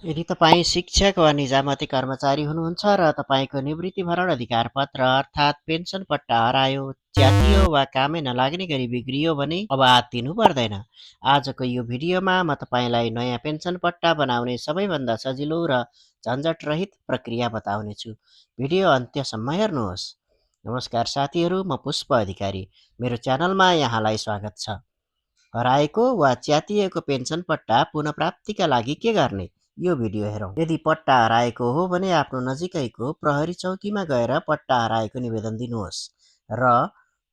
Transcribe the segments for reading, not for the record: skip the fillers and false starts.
यदि तपाईँ शिक्षक वा निजामती कर्मचारी हुनुहुन्छ र तपाईँको निवृत्तिभरण अधिकार पत्र अर्थात् पेन्सन पट्टा हरायो, च्यातियो वा कामै नलाग्ने गरी बिग्रियो भने अब आत्तिनु पर्दैन। आजको यो भिडियोमा म तपाईँलाई नयाँ पेन्सन पट्टा बनाउने सबैभन्दा सजिलो र झन्झटरहित प्रक्रिया बताउनेछु। भिडियो अन्त्यसम्म हेर्नुहोस्। नमस्कार साथीहरू, म पुष्प अधिकारी। मेरो च्यानलमा यहाँलाई स्वागत छ। हराएको वा च्यातिएको पेन्सन पट्टा पुनः प्राप्तिका लागि के गर्ने, यो भिडियो हेरौँ। यदि पट्टा हराएको हो भने आफ्नो नजिकैको प्रहरी चौकीमा गएर पट्टा हराएको निवेदन दिनुहोस् र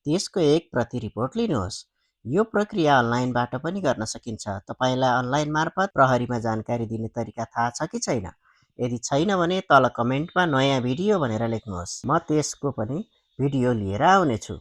त्यसको एक प्रति रिपोर्ट लिनुहोस्। यो प्रक्रिया अनलाइनबाट पनि गर्न सकिन्छ। तपाईँलाई अनलाइन मार्फत प्रहरीमा जानकारी दिने तरिका थाहा छ कि छैन? यदि छैन भने तल कमेन्टमा नयाँ भिडियो भनेर लेख्नुहोस्, म त्यसको पनि भिडियो लिएर आउनेछु।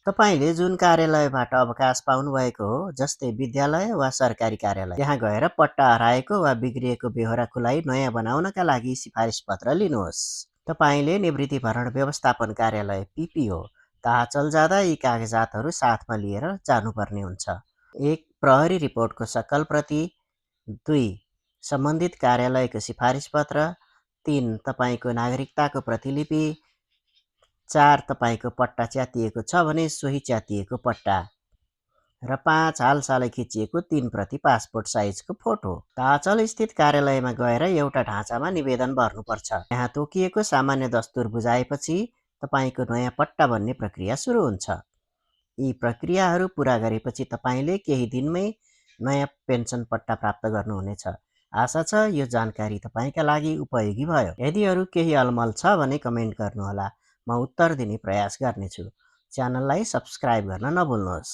तपाईँले जुन कार्यालयबाट अवकाश पाउनुभएको हो, जस्तै विद्यालय वा सरकारी कार्यालय, त्यहाँ गएर पट्टा हराएको वा बिग्रिएको बेहोरा खुलाई नयाँ बनाउनका लागि सिफारिस पत्र लिनुहोस्। तपाईँले निवृत्तिभरण व्यवस्थापन कार्यालय पिपिओ ताहाचल जाँदा यी कागजातहरू साथमा लिएर जानुपर्ने हुन्छ। 1. प्रहरी रिपोर्टको सकल प्रति। 2. सम्बन्धित कार्यालयको सिफारिस पत्र। 3. तपाईँको नागरिकताको प्रतिलिपि। 4. तपाईँको पट्टा च्यातिएको छ भने सोही च्यातिएको पट्टा। र 5. हालसालै खिचिएको 3 प्रति पासपोर्ट साइजको फोटो। ताहाचल स्थित कार्यालयमा गएर एउटा ढाँचामा निवेदन भर्नुपर्छ। यहाँ तोकिएको सामान्य दस्तुर बुझाएपछि तपाईँको नयाँ पट्टा बन्ने प्रक्रिया सुरु हुन्छ। यी प्रक्रियाहरू पुरा गरेपछि तपाईँले केही दिनमै नयाँ पेन्सन पट्टा प्राप्त गर्नुहुनेछ। आशा छ यो जानकारी तपाईँका लागि उपयोगी भयो। यदि अरू केही अलमल छ भने कमेन्ट गर्नुहोला, म उत्तर दिने प्रयास गर्नेछु। च्यानललाई सब्स्क्राइब गर्न नभुल्नुहोस्।